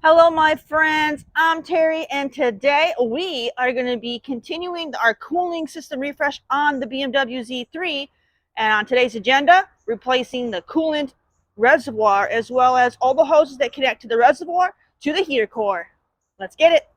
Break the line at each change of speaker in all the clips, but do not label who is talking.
Hello, my friends. I'm Terry, and today we are going to be continuing our cooling system refresh on the BMW Z3. And on today's agenda, replacing the coolant reservoir as well as all the hoses that connect to the reservoir to the heater core. Let's get it.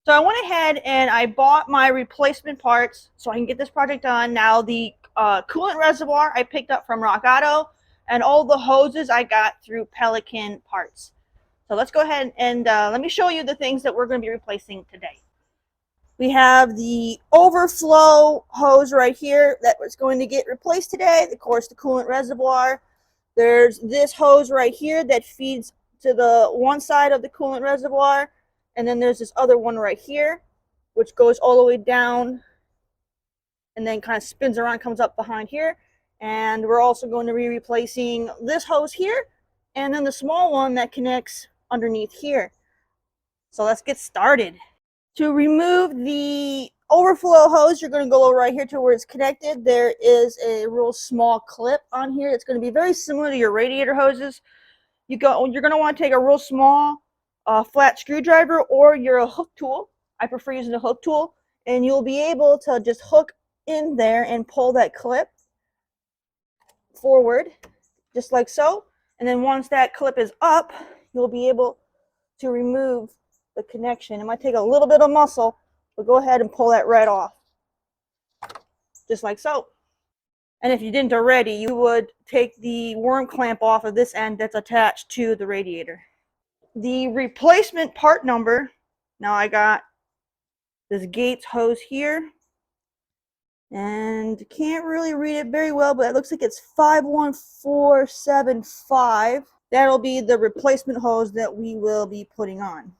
So I went ahead and I bought my replacement parts so I can get this project done. Now the coolant reservoir I picked up from Rock Auto, and all the hoses I got through Pelican Parts. So let's go ahead and let me show you the things that we're going to be replacing today. We have the overflow hose right here that was going to get replaced today. Of course, the coolant reservoir. There's this hose right here that feeds to the one side of the coolant reservoir. And then there's this other one right here, which goes all the way down and then kind of spins around, comes up behind here. And we're also going to be replacing this hose here and then the small one that connects underneath here. So let's get started. To remove the overflow hose, you're going to go over right here to where it's connected. There is a real small clip on here. It's going to be very similar to your radiator hoses. You're going to want to take a real small flat screwdriver or your hook tool. I prefer using a hook tool, and you'll be able to just hook in there and pull that clip forward just like so. And then once that clip is up, you'll be able to remove the connection. It might take a little bit of muscle, but go ahead and pull that right off just like so. And if you didn't already, you would take the worm clamp off of this end that's attached to the radiator. The replacement part number, now I got this Gates hose here, and can't really read it very well, but it looks like it's 51475. That'll be the replacement hose that we will be putting on.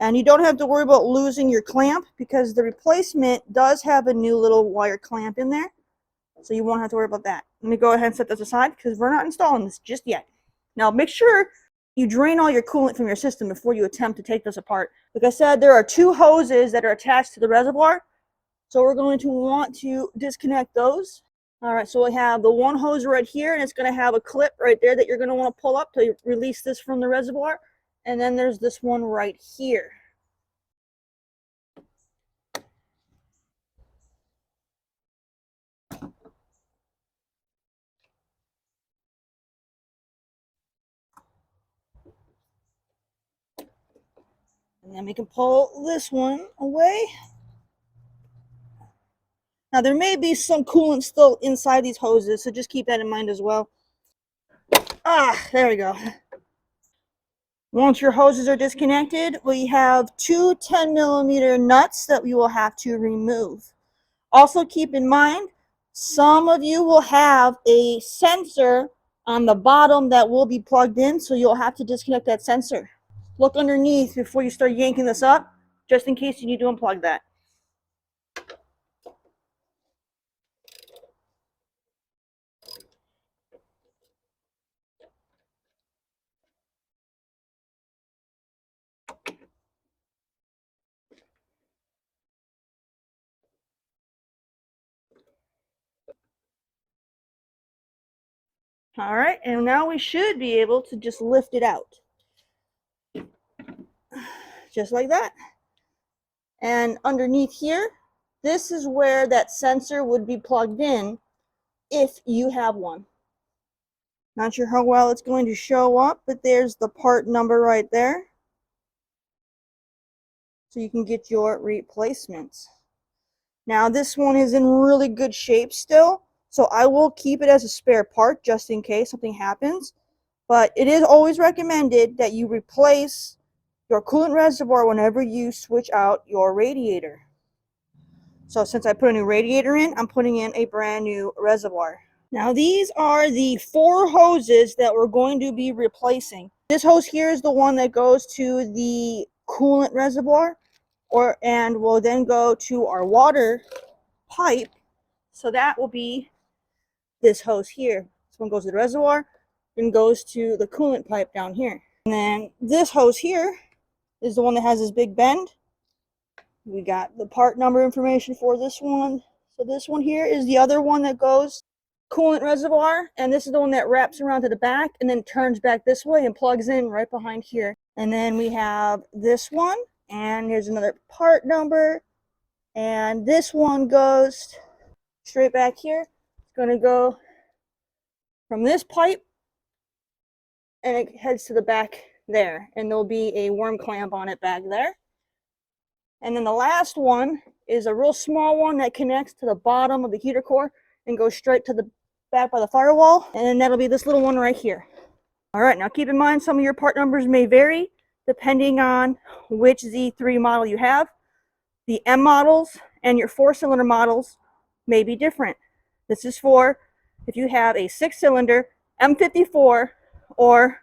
And you don't have to worry about losing your clamp because the replacement does have a new little wire clamp in there. So you won't have to worry about that. Let me go ahead and set this aside because we're not installing this just yet. Now make sure you drain all your coolant from your system before you attempt to take this apart. Like I said, there are two hoses that are attached to the reservoir. So we're going to want to disconnect those. All right, so we have the one hose right here, and it's going to have a clip right there that you're going to want to pull up to release this from the reservoir. And then there's this one right here. And then we can pull this one away. Now there may be some coolant still inside these hoses, so just keep that in mind as well. There we go. Once your hoses are disconnected, we have two 10mm nuts that we will have to remove. Also keep in mind, some of you will have a sensor on the bottom that will be plugged in, so you'll have to disconnect that sensor. Look underneath before you start yanking this up, just in case you need to unplug that. All right, and now we should be able to just lift it out. Just like that. And underneath here, this is where that sensor would be plugged in if you have one. Not sure how well it's going to show up, but there's the part number right there. So you can get your replacements. Now this one is in really good shape still, so I will keep it as a spare part just in case something happens. But it is always recommended that you replace your coolant reservoir whenever you switch out your radiator. So since I put a new radiator in, I'm putting in a brand new reservoir. Now these are the four hoses that we're going to be replacing. This hose here is the one that goes to the coolant reservoir, and will then go to our water pipe. So that will be this hose here. This one goes to the reservoir and goes to the coolant pipe down here. And then this hose here is the one that has this big bend. We got the part number information for this one. So this one here is the other one that goes coolant reservoir, and this is the one that wraps around to the back and then turns back this way and plugs in right behind here. And then we have this one, and here's another part number, and this one goes straight back here. It's going to go from this pipe and it heads to the back there, and there'll be a worm clamp on it back there. And then the last one is a real small one that connects to the bottom of the heater core and goes straight to the back by the firewall, and then that'll be this little one right here. All right, now keep in mind some of your part numbers may vary depending on which Z3 model you have. The M models and your 4-cylinder models may be different. This is for if you have a 6-cylinder M54, or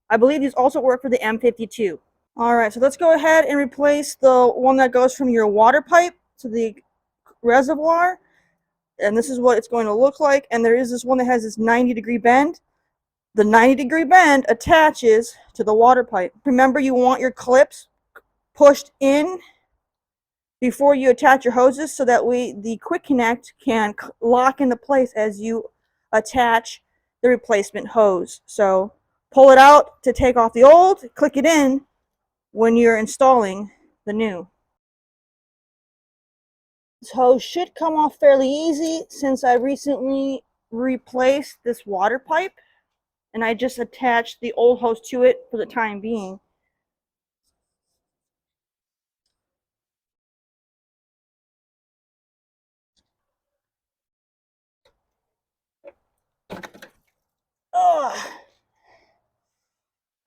I believe these also work for the M52. All right, so let's go ahead and replace the one that goes from your water pipe to the reservoir. And this is what it's going to look like. And there is this one that has this 90-degree bend. The 90-degree bend attaches to the water pipe. Remember, you want your clips pushed in before you attach your hoses, so that way the quick connect can lock into place as you attach the replacement hose. So pull it out to take off the old, click it in when you're installing the new. This hose should come off fairly easy since I recently replaced this water pipe, and I just attached the old hose to it for the time being. Ugh.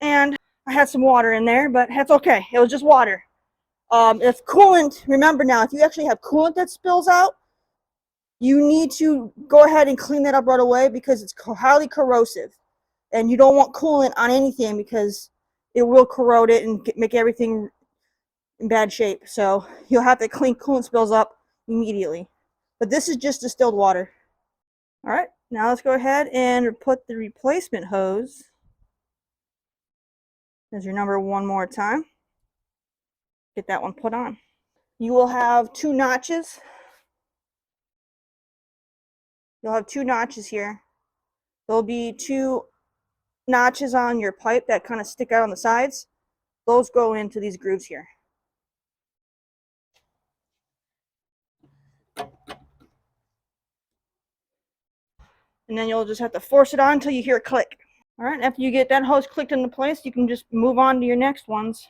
And I had some water in there, but that's okay. It was just water. If coolant, remember now, if you actually have coolant that spills out, you need to go ahead and clean that up right away, because it's highly corrosive. And you don't want coolant on anything because it will corrode it and make everything in bad shape. So you'll have to clean coolant spills up immediately. But this is just distilled water. All right, now let's go ahead and put the replacement hose. There's your number one more time. Get that one put on. You will have 2 notches. You'll have 2 notches here. There'll be 2 notches on your pipe that kind of stick out on the sides. Those go into these grooves here. And then you'll just have to force it on until you hear a click. All right, after you get that hose clicked into place, you can just move on to your next ones.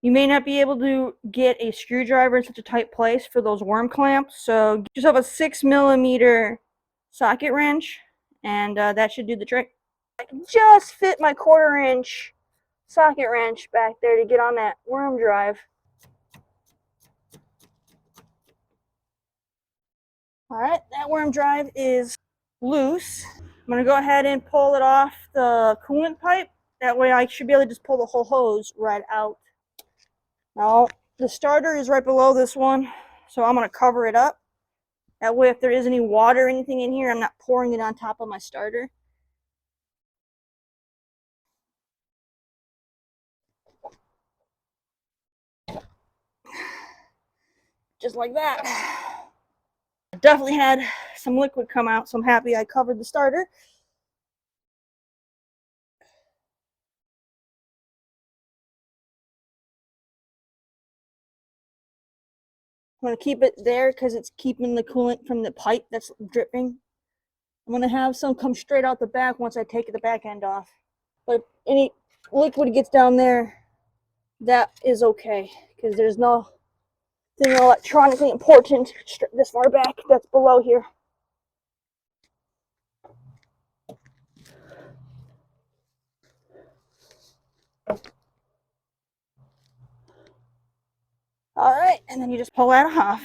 You may not be able to get a screwdriver in such a tight place for those worm clamps, so get yourself a 6mm socket wrench, and that should do the trick. I can just fit my 1/4-inch socket wrench back there to get on that worm drive. All right, that worm drive is loose. I'm going to go ahead and pull it off the coolant pipe. That way I should be able to just pull the whole hose right out. Now, the starter is right below this one, so I'm going to cover it up. That way if there is any water or anything in here, I'm not pouring it on top of my starter. Just like that. I definitely had some liquid come out, so I'm happy I covered the starter. I'm going to keep it there because it's keeping the coolant from the pipe that's dripping. I'm going to have some come straight out the back once I take the back end off. But if any liquid gets down there, that is okay, because there's nothing electronically important this far back that's below here. All right, and then you just pull that off.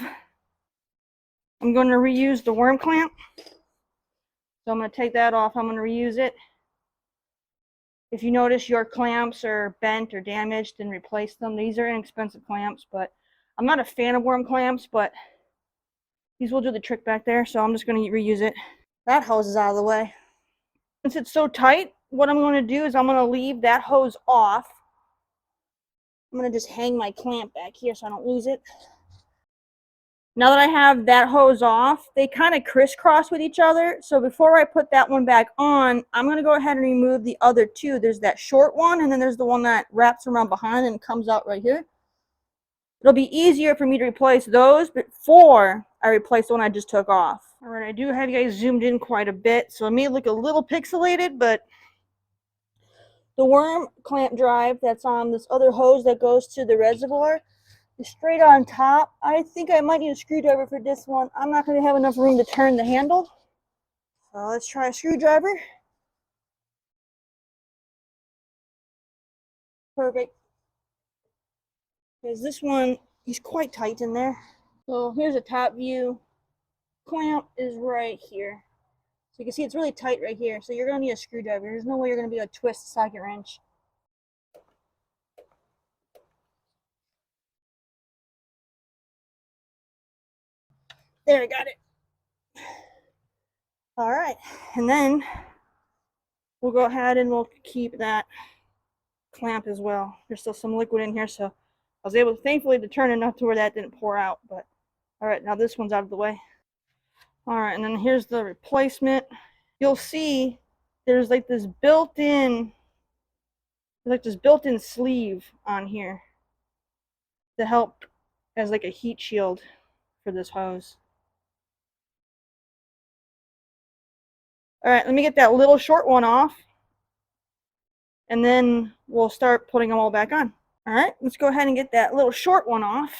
I'm going to reuse the worm clamp. So I'm going to take that off. I'm going to reuse it. If you notice your clamps are bent or damaged, then replace them. These are inexpensive clamps, but I'm not a fan of worm clamps, but these will do the trick back there, so I'm just going to reuse it. That hose is out of the way. Since it's so tight, what I'm going to do is I'm going to leave that hose off I'm going to just hang my clamp back here so I don't lose it. Now that I have that hose off, they kind of crisscross with each other. So before I put that one back on, I'm going to go ahead and remove the other two. There's that short one, and then there's the one that wraps around behind and comes out right here. It'll be easier for me to replace those before I replace the one I just took off. All right, I do have you guys zoomed in quite a bit, so it may look a little pixelated, but the worm clamp drive that's on this other hose that goes to the reservoir is straight on top. I think I might need a screwdriver for this one. I'm not going to have enough room to turn the handle. So let's try a screwdriver. Perfect. Because this one is quite tight in there. So here's a top view. Clamp is right here. So you can see it's really tight right here. So you're going to need a screwdriver. There's no way you're going to be able to twist a socket wrench. There, I got it. All right, and then we'll go ahead and we'll keep that clamp as well. There's still some liquid in here, so I was able to thankfully to turn enough to where that didn't pour out. But all right, now this one's out of the way. All right, and then here's the replacement. You'll see there's like this built-in sleeve on here to help as like a heat shield for this hose. All right, let me get that little short one off, and then we'll start putting them all back on. All right, let's go ahead and get that little short one off.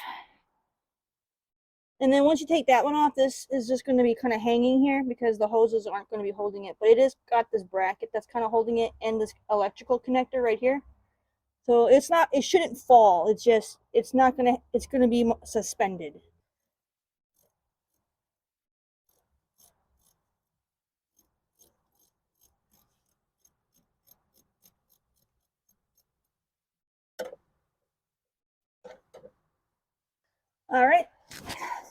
And then once you take that one off, this is just going to be kind of hanging here because the hoses aren't going to be holding it. But it is got this bracket that's kind of holding it and this electrical connector right here. So it's not, it shouldn't fall. It's just, it's going to be suspended. All right,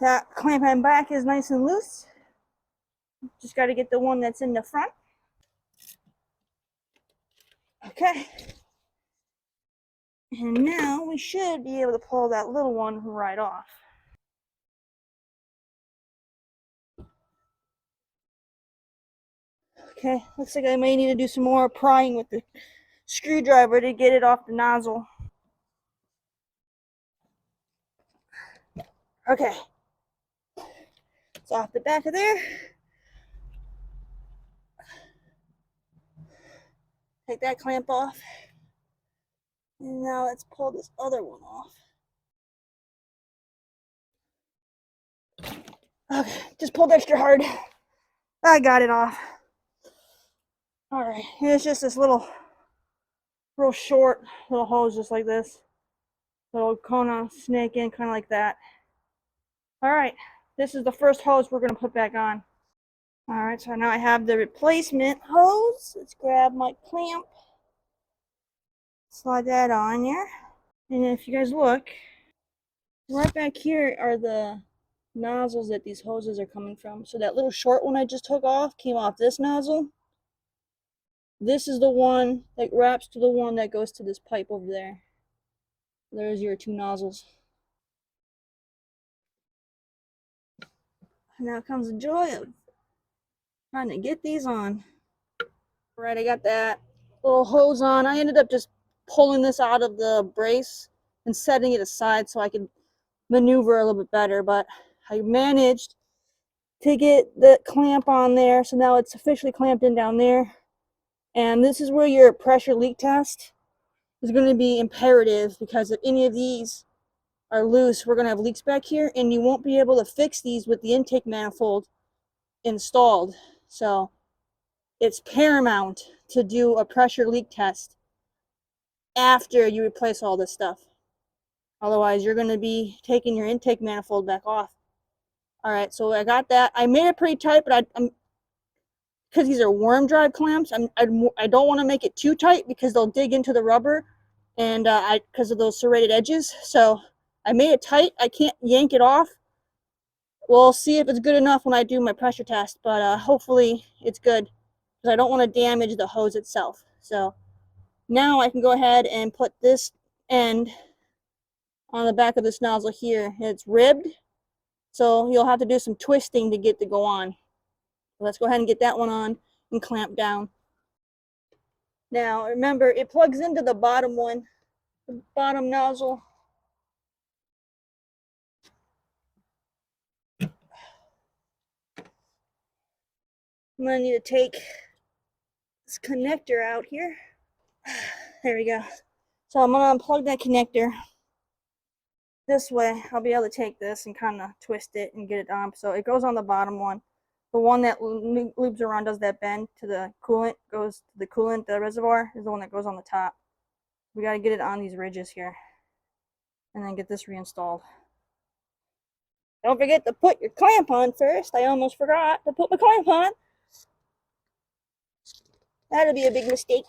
that clamp on back is nice and loose. Just got to get the one that's in the front. Okay. And now we should be able to pull that little one right off. Okay, looks like I may need to do some more prying with the screwdriver to get it off the nozzle. Okay, it's off the back of there. Take that clamp off. And now let's pull this other one off. Okay, just pulled extra hard. I got it off. All right, and it's just this real short little hose just like this. Little Kona snake in, kind of like that. All right, this is the first hose we're going to put back on. All right, so now I have the replacement hose. Let's grab my clamp. Slide that on there. And if you guys look, right back here are the nozzles that these hoses are coming from. So that little short one I just took off came off this nozzle. This is the one that wraps to the one that goes to this pipe over there. There's your two nozzles. Now comes the joy of trying to get these on. All right, I got that little hose on. I ended up just pulling this out of the brace and setting it aside so I could maneuver a little bit better, but I managed to get the clamp on there, so now it's officially clamped in down there. And this is where your pressure leak test is going to be imperative, because if any of these are loose, we're going to have leaks back here, and you won't be able to fix these with the intake manifold installed. So it's paramount to do a pressure leak test after you replace all this stuff. Otherwise, you're going to be taking your intake manifold back off. All right, so I got that. I made it pretty tight, but I'm because these are worm drive clamps, I don't want to make it too tight because they'll dig into the rubber, and because of those serrated edges. So I made it tight. I can't yank it off. We'll see if it's good enough when I do my pressure test, but hopefully it's good, because I don't want to damage the hose itself. So now I can go ahead and put this end on the back of this nozzle here. It's ribbed, so you'll have to do some twisting to get to go on. Let's go ahead and get that one on and clamp down. Now remember, it plugs into the bottom one, the bottom nozzle. I'm gonna need to take this connector out here. There we go. So I'm gonna unplug that connector. This way I'll be able to take this and kind of twist it and get it on. So it goes on the bottom one. The one that loops around, does that bend to the coolant, goes to the coolant, the reservoir, is the one that goes on the top. We got to get it on these ridges here and then get this reinstalled. Don't forget to put your clamp on first. I almost forgot to put my clamp on. That'll be a big mistake.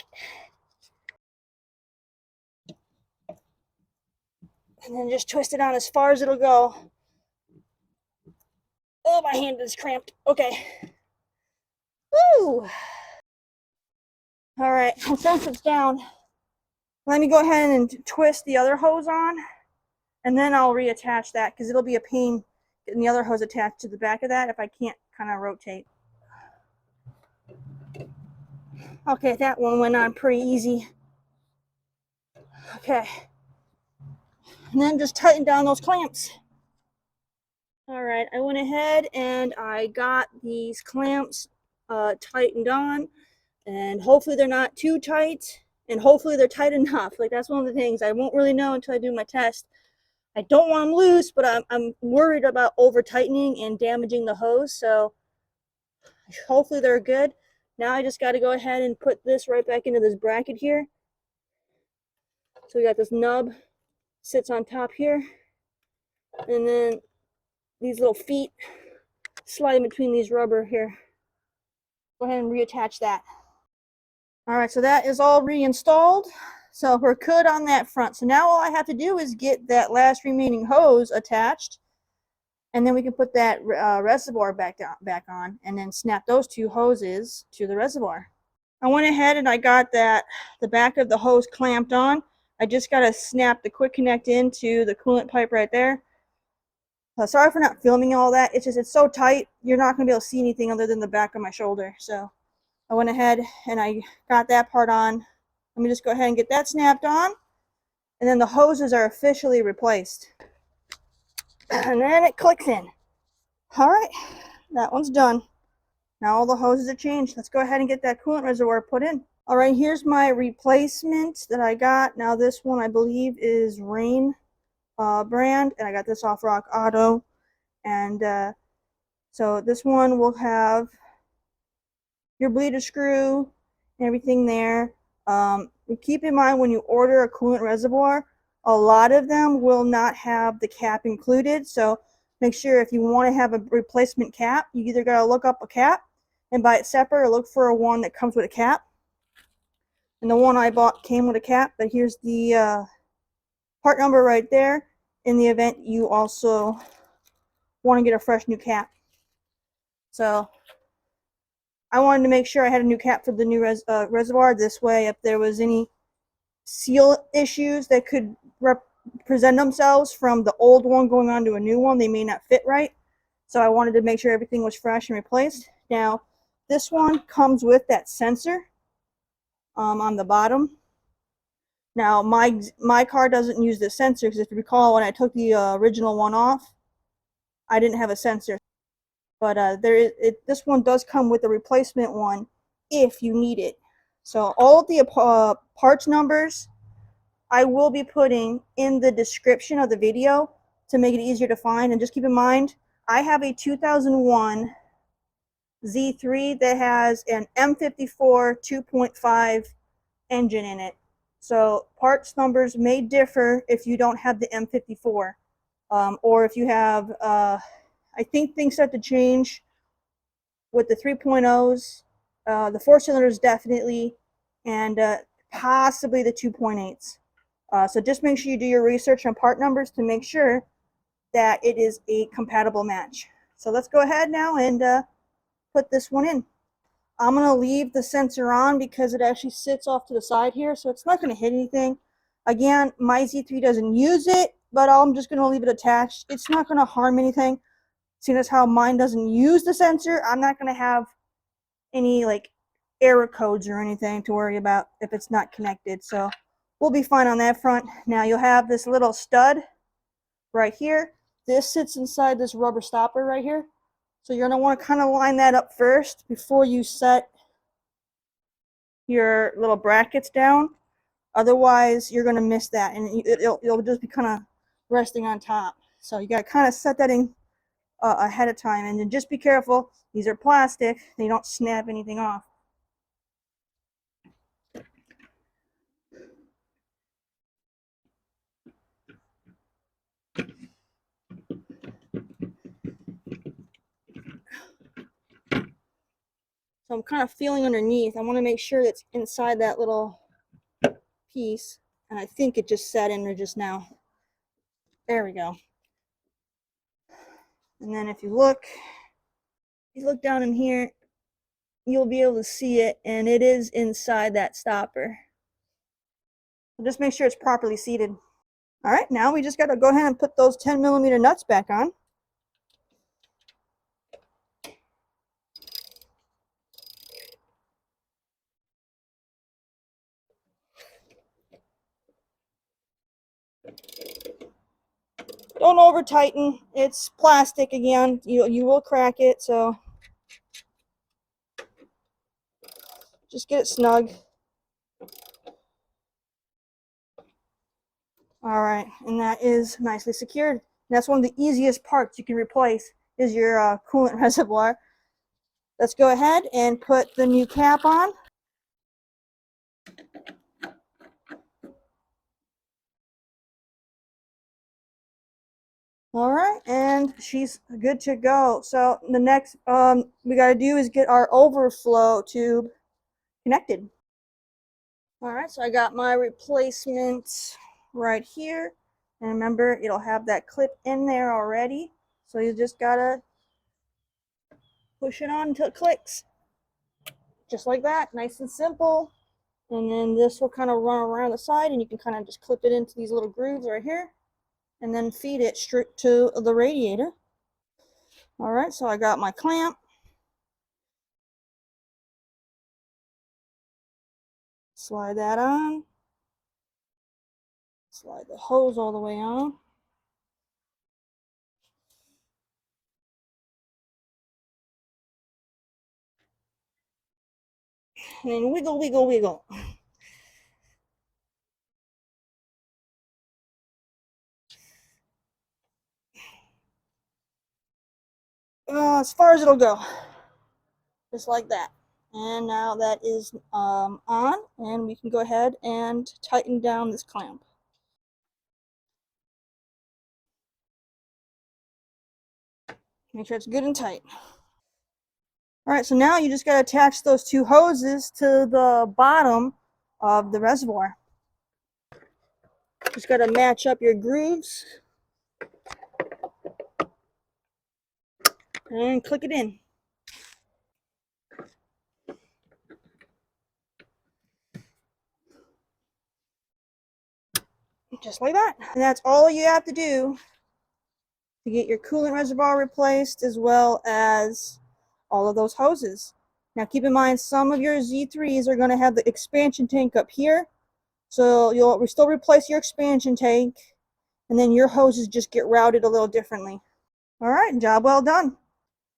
And then just twist it on as far as it'll go. Oh, my hand is cramped. Okay. Woo! All right, since it's down, let me go ahead and twist the other hose on, and then I'll reattach that because it'll be a pain getting the other hose attached to the back of that if I can't kind of rotate. Okay, that one went on pretty easy. Okay. And then just tighten down those clamps. All right, I went ahead and I got these clamps tightened on, and hopefully they're not too tight, and hopefully they're tight enough. Like, that's one of the things I won't really know until I do my test. I don't want them loose, but I'm worried about over tightening and damaging the hose, so hopefully they're good. Now I just got to go ahead and put this right back into this bracket here. So we got this nub sits on top here, and then these little feet slide in between these rubber here. Go ahead and reattach that. All right, so that is all reinstalled. So we're good on that front. So now all I have to do is get that last remaining hose attached, and then we can put that reservoir back on, and then snap those two hoses to the reservoir. I went ahead and I got the back of the hose clamped on. I just got to snap the quick connect into the coolant pipe right there. Sorry for not filming all that. It's just, it's so tight, you're not going to be able to see anything other than the back of my shoulder. So I went ahead and I got that part on. Let me just go ahead and get that snapped on. And then the hoses are officially replaced. And then it clicks in. All right, that one's done. Now all the hoses are changed. Let's go ahead and get that coolant reservoir put in. All right, here's my replacement that I got. Now this one I believe is Rein brand, and I got this off Rock Auto. And so this one will have your bleeder screw and everything there. Keep in mind, when you order a coolant reservoir, a lot of them will not have the cap included. So make sure, if you want to have a replacement cap, you either got to look up a cap and buy it separate, or look for one that comes with a cap. And the one I bought came with a cap, but here's the part number right there, in the event you also want to get a fresh new cap. So I wanted to make sure I had a new cap for the new reservoir. This way, if there was any seal issues that could present themselves from the old one going on to a new one, they may not fit right. So I wanted to make sure everything was fresh and replaced. Now, this one comes with that sensor on the bottom. Now, my car doesn't use the sensor, because if you recall, when I took the original one off, I didn't have a sensor. But this one does come with a replacement one if you need it. So all of the parts numbers I will be putting in the description of the video to make it easier to find. And just keep in mind, I have a 2001 Z3 that has an M54 2.5 engine in it. So parts numbers may differ if you don't have the M54, or if you have, I think things start to change with the 3.0s, the 4-cylinders definitely, and possibly the 2.8s. So just make sure you do your research on part numbers to make sure that it is a compatible match. So let's go ahead now and put this one in. I'm going to leave the sensor on because it actually sits off to the side here, so it's not going to hit anything. Again, my Z3 doesn't use it. but I'm just going to leave it attached. It's not going to harm anything. Seeing as how mine doesn't use the sensor, I'm not going to have any like error codes or anything to worry about if it's not connected. So we'll be fine on that front. Now you'll have this little stud right here. This sits inside this rubber stopper right here. So you're going to want to kind of line that up first before you set your little brackets down. Otherwise, you're going to miss that, and it'll just be kind of resting on top. So you got to kind of set that in ahead of time, and then just be careful. These are plastic; they don't snap anything off. So I'm kind of feeling underneath. I want to make sure it's inside that little piece, and I think it just sat in there just now. There we go. And then if you look down in here, you'll be able to see it, and it is inside that stopper. So just make sure it's properly seated. All right, now we just got to go ahead and put those 10mm nuts back on. Don't over tighten. It's plastic again. You will crack it, so just get it snug. All right, and that is nicely secured. And that's one of the easiest parts you can replace is your coolant reservoir. Let's go ahead and put the new cap on. All right, and she's good to go. So the next we got to do is get our overflow tube connected. All right, so I got my replacement right here. And remember, it'll have that clip in there already. So you just gotta push it on until it clicks. Just like that, nice and simple. And then this will kind of run around the side, and you can kind of just clip it into these little grooves right here. And then feed it straight to the radiator. All right, so I got my clamp. Slide that on. Slide the hose all the way on. And then wiggle, wiggle, wiggle. As far as it'll go. Just like that. And now that is on, and we can go ahead and tighten down this clamp. Make sure it's good and tight. All right, so now you just got to attach those two hoses to the bottom of the reservoir. Just got to match up your grooves and click it in. Just like that. And that's all you have to do to get your coolant reservoir replaced, as well as all of those hoses. Now keep in mind, some of your Z3s are going to have the expansion tank up here. So you'll still replace your expansion tank, and then your hoses just get routed a little differently. All right, job well done.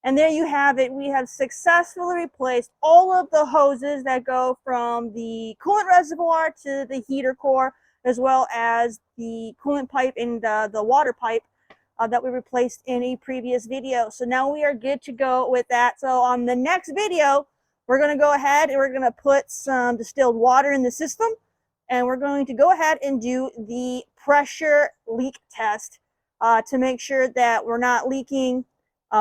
And there you have it. We have successfully replaced all of the hoses that go from the coolant reservoir to the heater core, as well as the coolant pipe and the water pipe that we replaced in a previous video. So now we are good to go with that. So on the next video, we're going to go ahead and we're going to put some distilled water in the system, and we're going to go ahead and do the pressure leak test to make sure that we're not leaking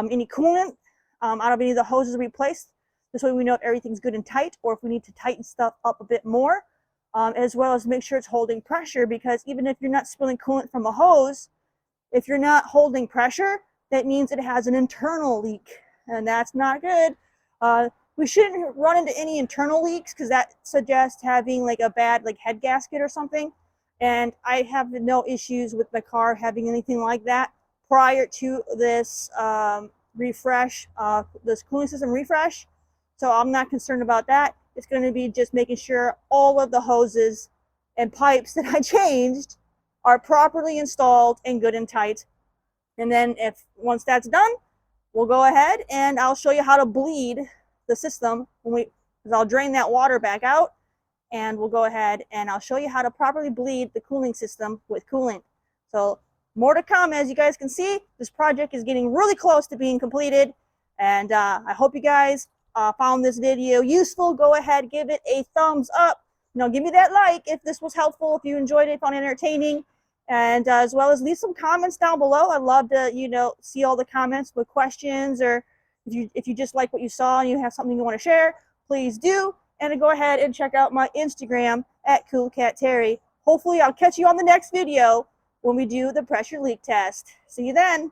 any coolant out of any of the hoses we placed. This way we know if everything's good and tight, or if we need to tighten stuff up a bit more, as well as make sure it's holding pressure, because even if you're not spilling coolant from a hose, if you're not holding pressure, that means it has an internal leak, and that's not good. We shouldn't run into any internal leaks, because that suggests having like a bad like head gasket or something. and I have no issues with my car having anything like that prior to this refresh, this cooling system refresh. So I'm not concerned about that. It's going to be just making sure all of the hoses and pipes that I changed are properly installed and good and tight. And then once that's done, we'll go ahead and I'll show you how to bleed the system because I'll drain that water back out, and we'll go ahead and I'll show you how to properly bleed the cooling system with coolant. So more to come. As you guys can see, this project is getting really close to being completed, and I hope you guys found this video useful. Go ahead, give it a thumbs up. Give me that like if this was helpful, if you enjoyed it, found it entertaining, and as well as leave some comments down below. I'd love to see all the comments with questions, or if you just like what you saw and you have something you want to share, please do. And go ahead and check out my Instagram at CoolCatTerri. Hopefully I'll catch you on the next video when we do the pressure leak test. See you then.